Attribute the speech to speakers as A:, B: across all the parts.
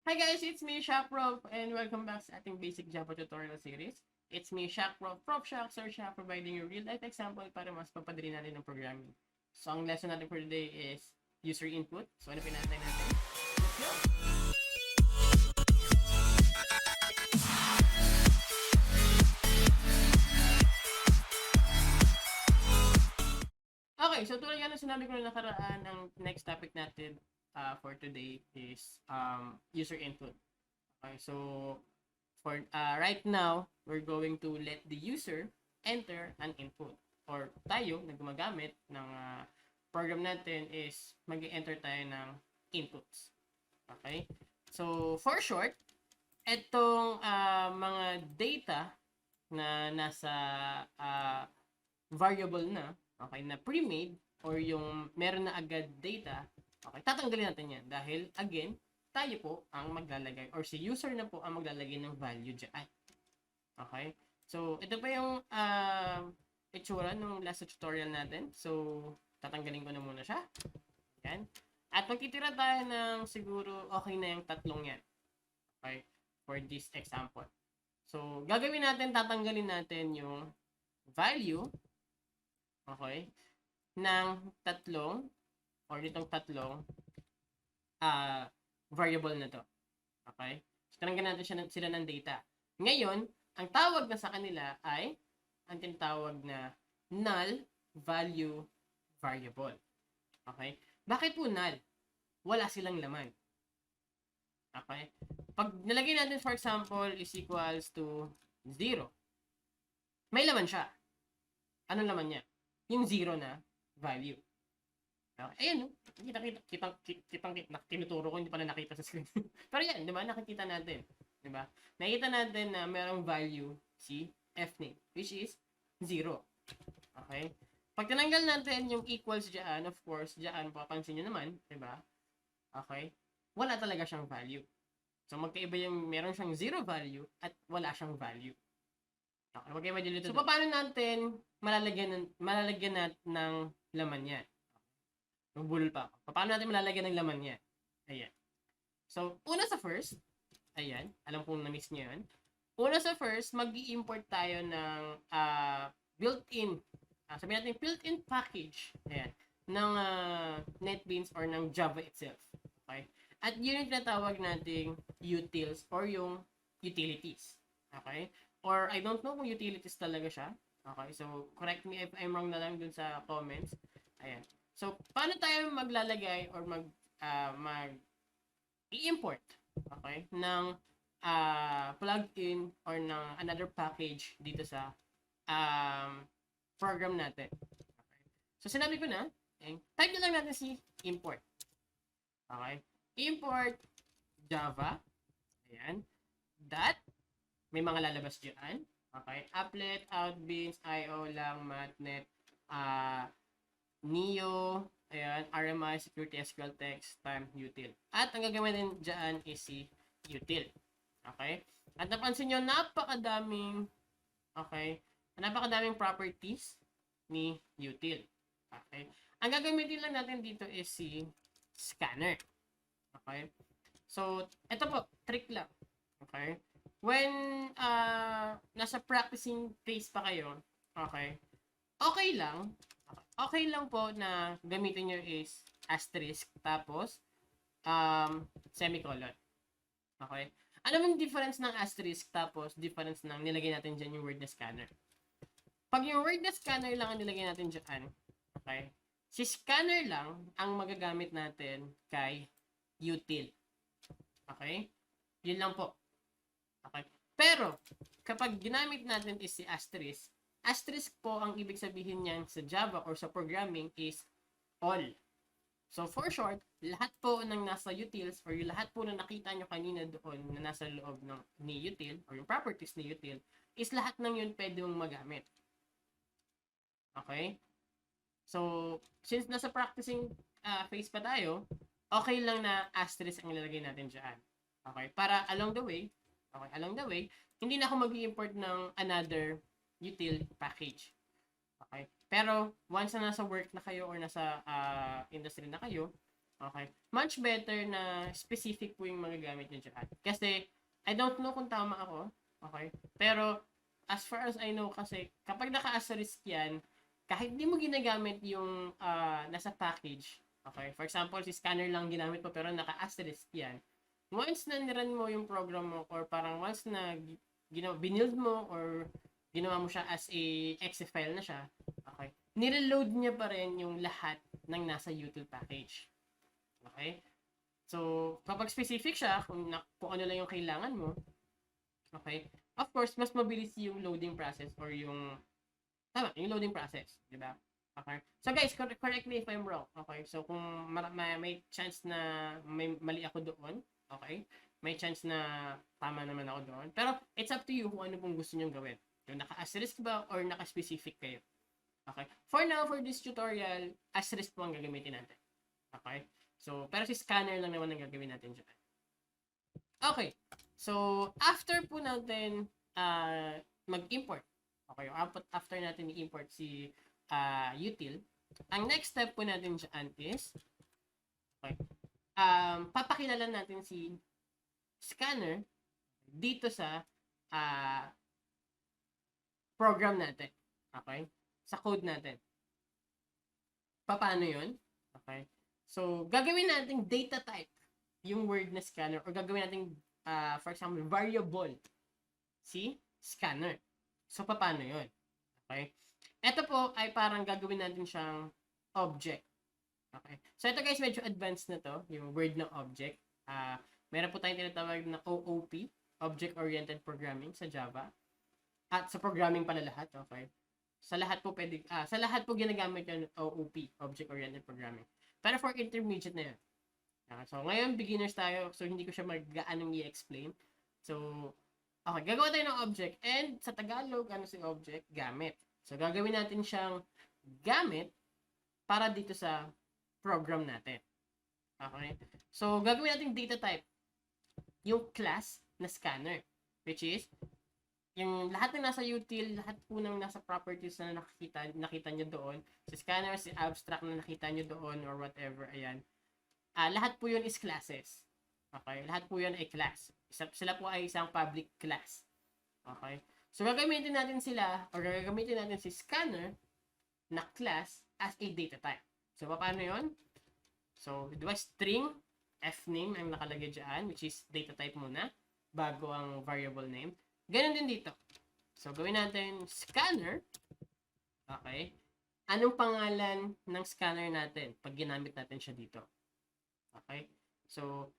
A: Hi guys, it's me, ShockProf, and welcome back sa ating basic Java tutorial series. It's me, ShockProf, Prof Shock, Sir Shock, providing you real-life example para mas papadali natin ng programming. So, ang lesson natin for today is user input. So, ano pinatay natin? Let's go! Okay, so tulad nga na sinabi ko na nakaraan, ang next topic natin for today is user input. Okay, so for right now, we're going to let the user enter an input. Or tayo, na gumagamit ng program natin is mag-enter tayo ng inputs. Okay? So, for short, itong mga data na nasa variable na, okay, na pre-made or yung meron na agad data, okay, tatanggalin natin yan dahil, again, tayo po ang maglalagay or si user na po ang maglalagay ng value dyan. Okay? So, ito pa yung itsura ng last tutorial natin. So, tatanggalin ko na muna siya. Yan. At magtitira tayo ng siguro okay na yung tatlong yan. Okay? For this example. So, gagawin natin, tatanggalin natin yung value, okay, ng tatlong or nitong tatlong variable na to. Okay? So, tinanggalan natin sila ng data. Ngayon, ang tawag na sa kanila ay ang tinatawag na null value variable. Okay? Bakit po null? Wala silang laman. Okay? Pag nilagay natin, for example, is equals to 0, may laman siya. Anong laman niya? Yung 0 na value. Okay. Ayan, no? Kitang tinuturo ko, hindi pa na nakita sa screen. Pero yan, di ba? Nakikita natin. Di ba? Nakikita natin na merong value si f name, which is 0. Okay? Pag tinanggal natin yung equals dyan, of course, dyan, papansin nyo naman, di ba? Okay? Wala talaga siyang value. So, magkaiba yung meron siyang 0 value at wala siyang value. Okay, magkaiba dito. So, paano natin malalagyan ng laman yan? Bulol pa ako. Paano natin malalagyan ng laman yan? Ayan. So, una sa first, ayan, alam kong na-miss nyo yun. Una sa first, mag-i-import tayo ng built-in, sabihin natin built-in package, ayan, ng NetBeans or ng Java itself. Okay? At yun yung tinatawag nating utils or yung utilities. Okay? Or I don't know kung utilities talaga siya. Okay? So, correct me if I'm wrong na lang dun sa comments. Ayan. So, paano tayo maglalagay or i-import, okay, ng plugin or ng another package dito sa program natin. Okay. So, sinabi ko na, type na lang natin si import. Okay. Import Java. Ayan. Dot. May mga lalabas dyan. Okay. Applet, outbeans, IO lang, matnet, Neo, ayan, RMI, security SQL text, time, util. At ang gagawin din dyan is si util. Okay? At napansin nyo, napakadaming properties ni util. Okay? Ang gagamitin lang natin dito is si scanner. Okay? So, ito po, trick lang. Okay? When nasa practicing phase pa kayo, okay lang po na gamitin nyo is asterisk tapos semicolon. Okay? Ano yung difference ng asterisk tapos difference ng nilagay natin dyan yung word na scanner? Pag yung word na scanner lang ang nilagay natin dyan, okay, si scanner lang ang magagamit natin kay util. Okay? Yun lang po. Okay? Pero, kapag ginamit natin is si asterisk po ang ibig sabihin niyan sa Java or sa programming is all. So, for short, lahat po ng nasa utils or yung lahat po na nakita nyo kanina doon na nasa loob ni util or yung properties ni util is lahat ng yun pwede mong magamit. Okay? So, since nasa practicing phase pa tayo, okay lang na asterisk ang ilalagay natin dyan. Okay? Para along the way, hindi na ako mag-i-import ng another util package. Okay? Pero, once na nasa work na kayo or nasa industry na kayo, Okay? Much better na specific po yung magagamit nyo dyan. Kasi, I don't know kung tama ako. Okay? Pero, as far as I know kasi, kapag naka-asterisk yan, kahit di mo ginagamit yung nasa package, okay? For example, si scanner lang ginamit mo pero naka-asterisk yan. Once na niran mo yung program mo or parang once na binild mo or ginawa mo siya as a exe file na siya, okay? Nireload niya pa rin yung lahat ng nasa util package. Okay? So, kapag specific siya, kung ano lang yung kailangan mo, okay? Of course, mas mabilis yung loading process or yung loading process, di ba? Okay. So guys, correct me if I'm wrong. Okay. So kung may chance na may mali ako doon, okay? May chance na tama naman ako doon. Pero it's up to you kung ano pong gusto niyo gawin. Yung naka-asterisk ba or naka-specific kayo. Okay. For now, for this tutorial, asterisk po ang gagamitin natin. Okay? So, pero si scanner lang naman ang gagawin natin dyan. Okay. So, after po natin mag-import, okay, after natin i-import si util, ang next step po natin dyan is, okay, papakilala natin si scanner dito sa program natin. Okay? Sa code natin. Paano yun? Okay? So, gagawin natin data type yung word na scanner or gagawin natin, for example, variable si scanner. So, paano yun? Okay? Ito po ay parang gagawin natin siyang object. Okay? So, ito guys, medyo advanced na to, yung word ng object. Meron po tayong tinatawag na OOP, Object-Oriented Programming sa Java. At sa programming pala lahat, okay? Sa lahat po ginagamit yung OOP, Object-Oriented Programming. Pero for intermediate na yun. So, ngayon, beginners tayo. So, hindi ko siya magaanong i-explain. So, okay, gagawa tayo ng object. And sa Tagalog, ano si object? Gamit. So, gagawin natin siyang gamit para dito sa program natin. Okay? So, gagawin natin data type. Yung class na scanner. Which is, yung lahat ng nasa util, lahat po ng nasa properties na nakita nyo doon, si scanner, si abstract na nakita nyo doon, or whatever, ayan. Lahat po yun is classes. Okay? Lahat po yun ay class. Sila po ay isang public class. Okay? So, gagamitin natin sila, or gagamitin natin si scanner na class as a data type. So, paano yun? So, diba string, fname ang nakalagay dyan, which is data type muna, bago ang variable name. Ganun din dito. So, gawin natin scanner. Okay? Anong pangalan ng scanner natin pag ginamit natin siya dito? Okay? So,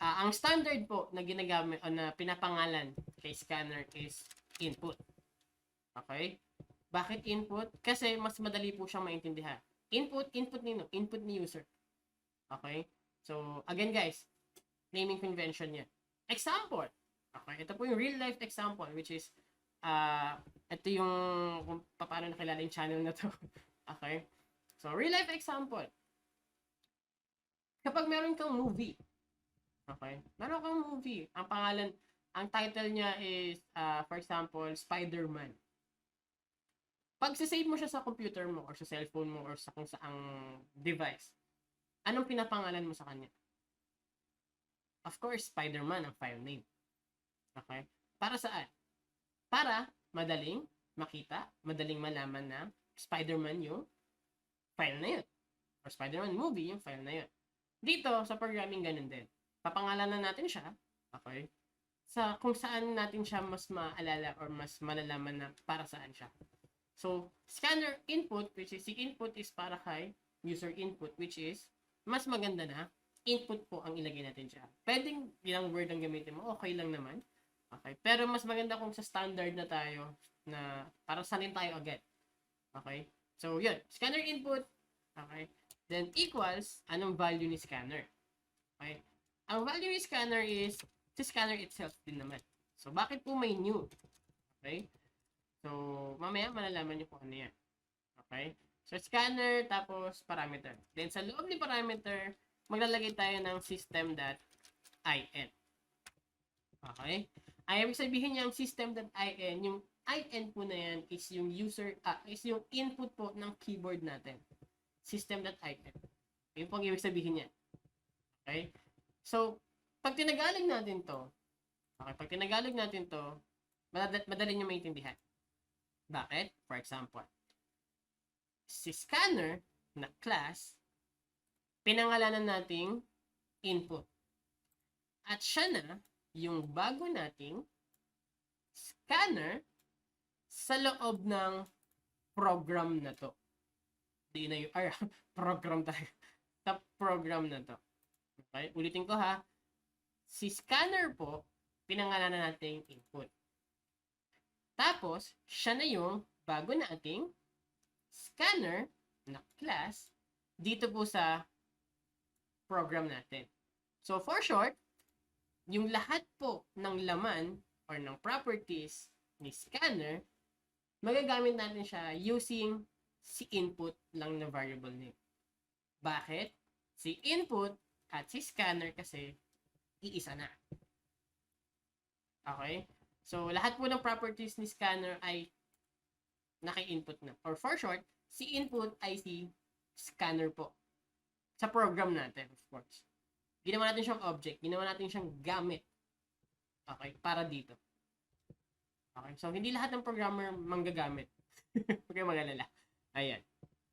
A: ang standard po na ginagamit o na pinapangalan kay scanner is input. Okay? Bakit input? Kasi mas madali po siyang maintindihan. Input ni user. Okay? So, again guys, naming convention yan. Example. Okay, ito po yung real life example which is ito yung kung paano nakilala yung channel na to. Okay? So, real life example. Kapag meron kang movie, okay? Meron kang movie, ang title niya is for example, Spider-Man. Pag save mo siya sa computer mo or sa cellphone mo or sa kung saang device, anong pinapangalan mo sa kanya? Of course, Spider-Man ang file name. Okay? Para saan? Para madaling makita, madaling malaman na Spider-Man yung file na yun. Or Spider-Man movie yung file na yun. Dito, sa programming, ganun din. Papangalanan natin siya, okay? Sa kung saan natin siya mas maalala or mas malalaman na para saan siya. So, scanner input, which is, si input is para kay user input, which is, mas maganda na, input po ang ilagay natin siya. Pwedeng ilang word ang gamitin mo, okay lang naman. Okay? Pero mas maganda kung sa standard na tayo na parang sanin tayo agad. Okay? So, yun. Scanner input. Okay? Then, equals, anong value ni scanner? Okay? Ang value ni scanner is si scanner itself din naman. So, bakit po may new? Okay? So, mamaya malalaman nyo kung ano yan. Okay? So, scanner, tapos parameter. Then, sa loob ni parameter, maglalagay tayo ng system.in. Okay? Ay, ibig sabihin niyang system.in, yung in po na yan is yung is yung input po ng keyboard natin. System.in. Yun po ang ibig sabihin niya. Okay? So, pag tinagalog natin to, madali nyo maintindihan. Bakit? For example, si scanner na class, pinangalanan nating input. At siya na yung bago nating scanner sa loob ng program na to. Di na yung, program tayo. Sa program na to. Okay? Ulitin ko ha. Si scanner po, pinangalanan nating input. Tapos, siya na yung bago nating scanner na class dito po sa program natin. So, for short, yung lahat po ng laman or ng properties ni scanner, magagamit natin siya using si input lang na variable name. Bakit? Si input at si scanner kasi iisa na. Okay? So, lahat po ng properties ni scanner ay naki-input na. Or for short, si input ay si scanner po. Sa program natin, of course. Ginawa natin siyang object. Ginawa natin siyang gamit. Okay? Para dito. Okay? So, hindi lahat ng programmer manggagamit. Huwag kayong mag-alala. Ayan.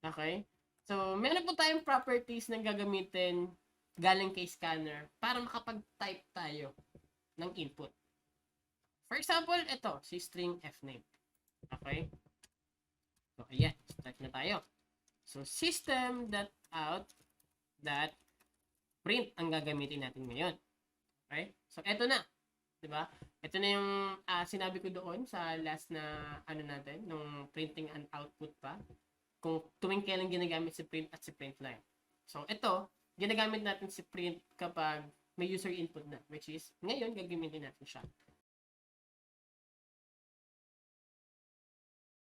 A: Okay? So, meron po tayong properties na gagamitin galing kay scanner para makapag-type tayo ng input. For example, ito, si string fname. Okay? So, ayan. Start na tayo. So, system.out.print ang gagamitin natin ngayon. Okay? So, eto na. Diba? Ito na yung sinabi ko doon sa last na natin, nung printing and output pa. Kung tuwing kailan ginagamit si print at si print line. So, ito, ginagamit natin si print kapag may user input na, which is, ngayon, gagamitin natin siya.